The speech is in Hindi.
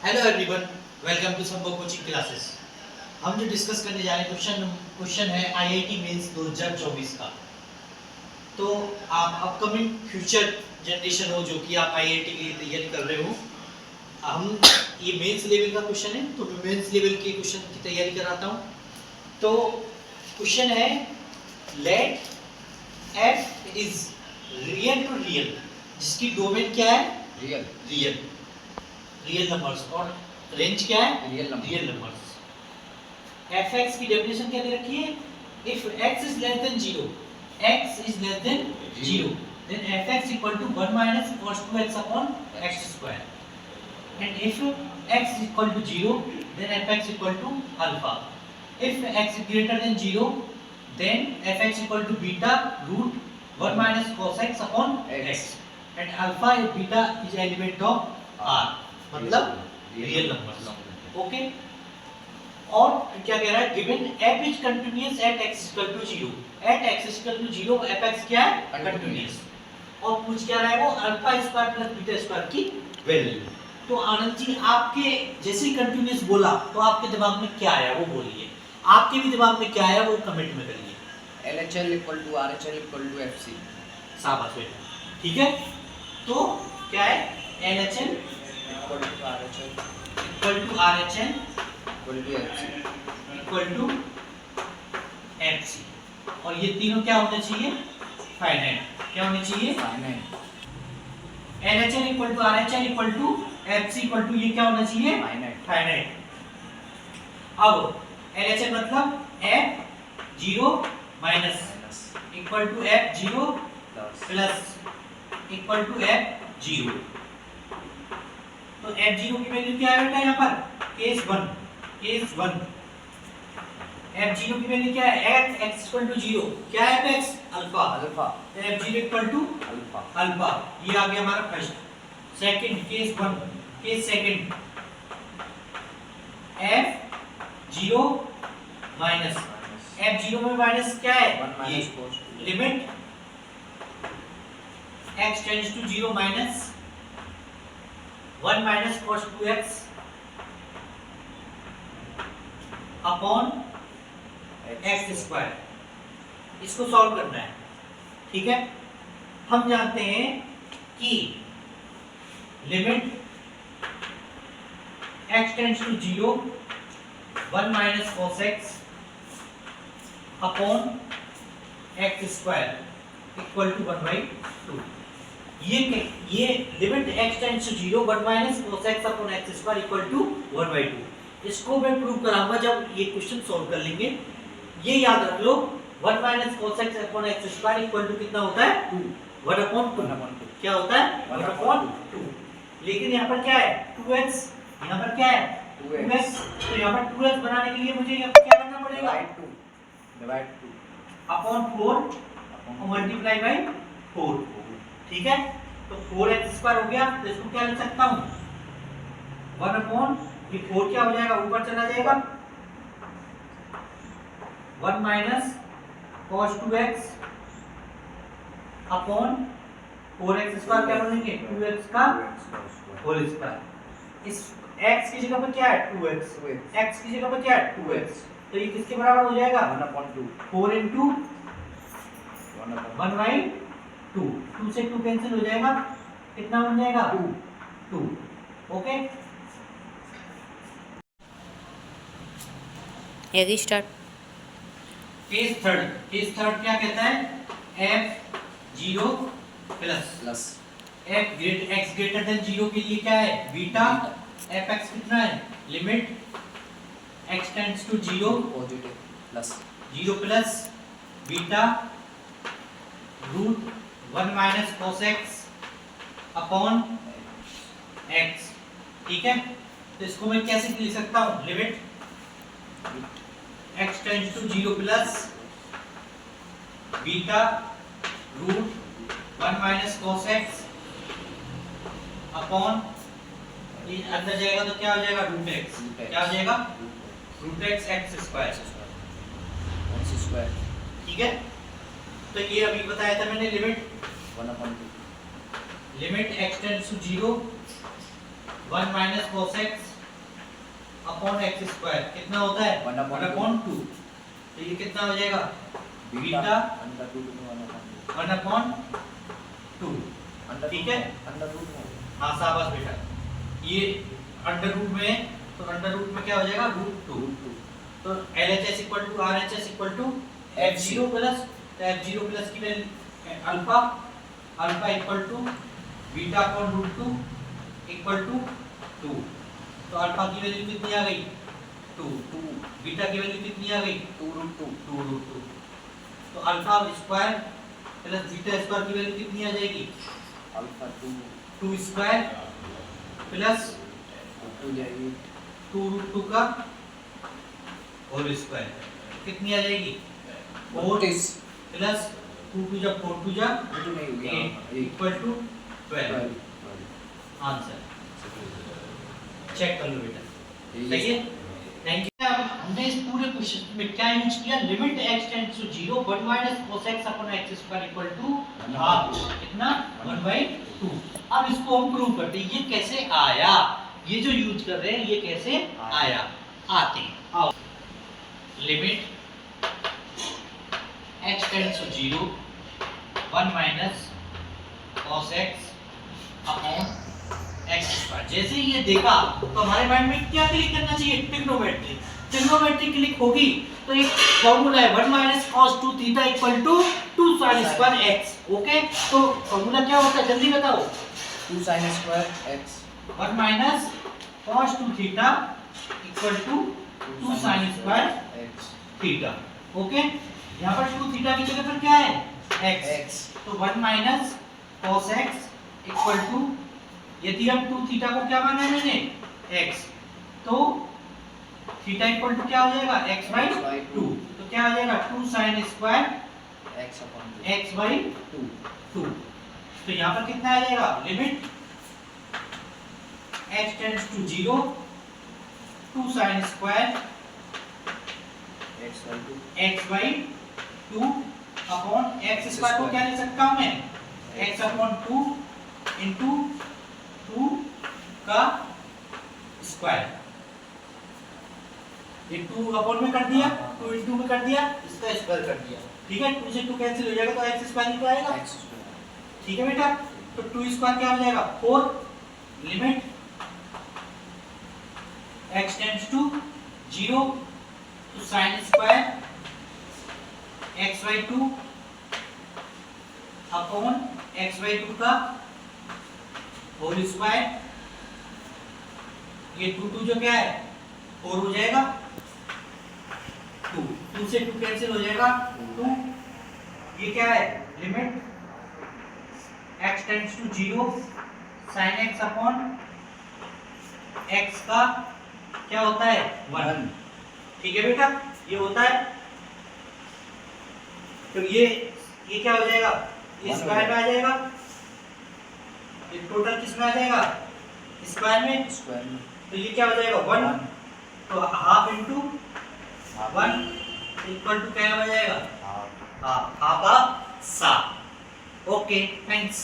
हेलो एवरीवन, वेलकम टू संभव कोचिंग क्लासेस। हम जो डिस्कस करने जा रहे हैं क्वेश्चन है आईआईटी मेंस 2024 का। तो आप अपकमिंग फ्यूचर जनरेशन हो जो कि आप आईआईटी के लिए तैयारी कर रहे हो। हम ये मेंस लेवल का क्वेश्चन है, तो मैं मेंस लेवल के क्वेश्चन की तैयारी कराता हूँ। तो क्वेश्चन है let f is real to real, जिसकी डोमेन क्या है? रियल नंबर्स, और रेंज क्या है? Real numbers. fx की डेफिनेशन क्या दे रखी है? If x is less than 0, then fx equal to 1 minus cos 2x upon x square, and if x is equal to 0, then fx equal to alpha. If x is greater than 0, then fx equal to beta root 1 minus cos x upon x, and alpha and beta is element of R, मतलब रियल नंबर्स। ओके, और क्या कह रहा है? Given f is continuous at x equal to 0, at x equal to 0 fx क्या है? कंटीन्यूअस। और पूछ क्या रहा है वो? Alpha square plus beta square की वैल्यू। तो आनंद जी, आपके जैसे ही कंटीन्यूअस बोला तो आपके दिमाग में क्या आया वो बोलिए। आपके भी दिमाग में क्या आया वो कमेंट में करिए। LHL equal to RHL equal to FC। शाबाश बेटा, ठीक है। तो क्या है? LHL equal to RHL equal to RHL equal to FC equal to FC, और ये तीनों क्या होने चाहिए? फाइनाइट। क्या होने चाहिए? Finite. LHL equal to RHL equal to FC equal to ये क्या होना चाहिए? फाइनाइट। अब LHL मतलब F0 minus equal to F0 plus equal to F0। तो F0 की वैल्यू क्या है बेटा? यहाँ पर केस 1 F0 की वैल्यू क्या है? x इक्वल टू 0, क्या है fx? अल्फा। तो F0 इक्वल टू अल्फा, ये आ गया हमारा first. Second case 1, case second F0 minus, F0 में माइनस क्या है? ये limit x tends to 0 minus 1 minus cos 2x upon x square. इसको सॉल्व करना है, ठीक है। हम जानते हैं कि limit x tends to 0 1 minus cos x upon x square equal to 1/2। ये limit x tends to 0 1 minus cos x upon x square equal to 1/2। इसको मैं प्रूव कराऊंगा जब ये क्वेश्चन सॉल्व कर लेंगे। ये याद रख लो, 1 minus cos x upon x square equal to कितना होता है? 2, 1/2। क्या होता है? 1/2। लेकिन यहाँ पर क्या है? 2x, यहाँ पर क्या है? 2x। तो यहाँ पर 2x बनाने के लिए मुझे यहाँ क्या करना पड़ेगा? डिवाइड 2 अपॉन 4 और मल्टीप्लाई बाय 4, ठीक है। तो 4x स्क्वायर हो गया, तो इसको क्या लिख सकता हूँ? 1 अपॉन ये 4 क्या हो जाएगा? ऊपर चला जाएगा 1 minus cos 2x upon 4x square क्या बनेंगे? 2x का होल स्क्वायर। इस x की जगह पर क्या है? 2x, x की जगह पर क्या है? 2x। तो ये किसके बराबर हो जाएगा? 1/2, 4 into 1/2। 2 से 2 कैंसिल हो जाएगा, कितना बन जाएगा? 2। ओके, यदि स्टार्ट। केस थर्ड क्या कहता है? F0 plus x greater than 0 के लिए क्या है? बीटा। fx कितना है? Limit x tends to 0 positive plus 0 plus beta root 1 minus cos x upon x, ठीक है। तो इसको मैं कैसे लिख सकता हूँ? Limit x tends to 0 plus beta root 1 minus cos x upon, ये अंदर जाएगा तो क्या हो जाएगा? Root x। क्या हो जाएगा? रूट x स्क्वायर, ठीक है। तो ये अभी बताया था मैंने, limit 1/2 limit x tends to 0 1 minus cos x upon x square कितना होता है 1/2। तो ये कितना हो जाएगा बीटा अंडर रूट में 1/2। ठीक है हाँ शाबाश बेटा। ये अंडर रूट में तो अंडर रूट में क्या हो जाएगा √2। तो LHS equal to RHS equal to F0 plus तो F0 प्लस की value alpha equal to beta upon √2 equal to 2। तो अल्फा की वैल्यू कितनी आ गई 2 बीटा की वैल्यू कितनी आ गई 2√2। तो alpha square plus beta square की वैल्यू कितनी आ जाएगी अल्फा 2 स्क्वायर प्लस 2√2 का होल स्क्वायर कितनी आ जाएगी 4 प्लस 2 जा 4 जा 8 इक्वल टू 12। आंसर चेक कर लो बेटा सही है। Thank you. अब हमने इस पूरे क्वेश्चन में क्या यूज किया limit x tends to 0 1 cos x upon x square equal to half कितना 1/2। अब इसको हम प्रूव करते हैं ये कैसे आया। ये जो यूज कर रहे हैं ये कैसे आया आते हैं। आओ limit x tends to 0 1 cos x upon x square. जैसे ही ये देखा तो हमारे माइंड में क्या क्लिक करना चाहिए ट्रिग्नोमेट्री क्लिक होगी तो एक फार्मूला है 1 cos 2 theta equal to 2 sin square x। Okay तो फार्मूला क्या होता है जल्दी बताओ 2 sin square x 1 cos 2 theta equal to 2 sin square x theta. Okay यहाँ पर 2 थीटा की जगह पर क्या है x तो 1 cos x इक्वल टू यदि हम 2 थीटा को क्या माना है मैंने x तो थीटा इक्वल टू क्या हो जाएगा x/2 तो क्या हो जाएगा 2 sin स्क्वायर x/2। तो यहाँ पर कितना आ जाएगा limit x tends to 0 2 sin square x/2 upon x square को क्या लिख सकता हूँ मैं x/2 इंटू 2 का स्क्वायर। ये 2 अपॉन में कर दिया 2 इंटू में कर दिया इसका स्क्वायर कर दिया। ठीक है 2 से 2 कैंसिल हो जाएगा तो x स्क्वायर निकल आएगा। ठीक है बेटा तो 2 स्क्वायर क्या हो जाएगा 4 लिमिट x टेंड्स टू 0 तो sin square x/2 upon x/2 का होल स्क्वायर। ये 2 जो क्या है 4 हो जाएगा 2 से 2 कैंसिल हो जाएगा 2। ये क्या है limit x tends to 0 sin x upon x का क्या होता है 1। ठीक है बेटा ये होता है तो ये क्या हो जाएगा ये स्क्वायर में आ जाएगा ये टोटल किस में आ जाएगा स्क्वायर में तो ये क्या हो जाएगा 1 तो हाफ इंटू 1 इक्वल टू क्या हो जाएगा हाफ हाफ सा। Okay thanks.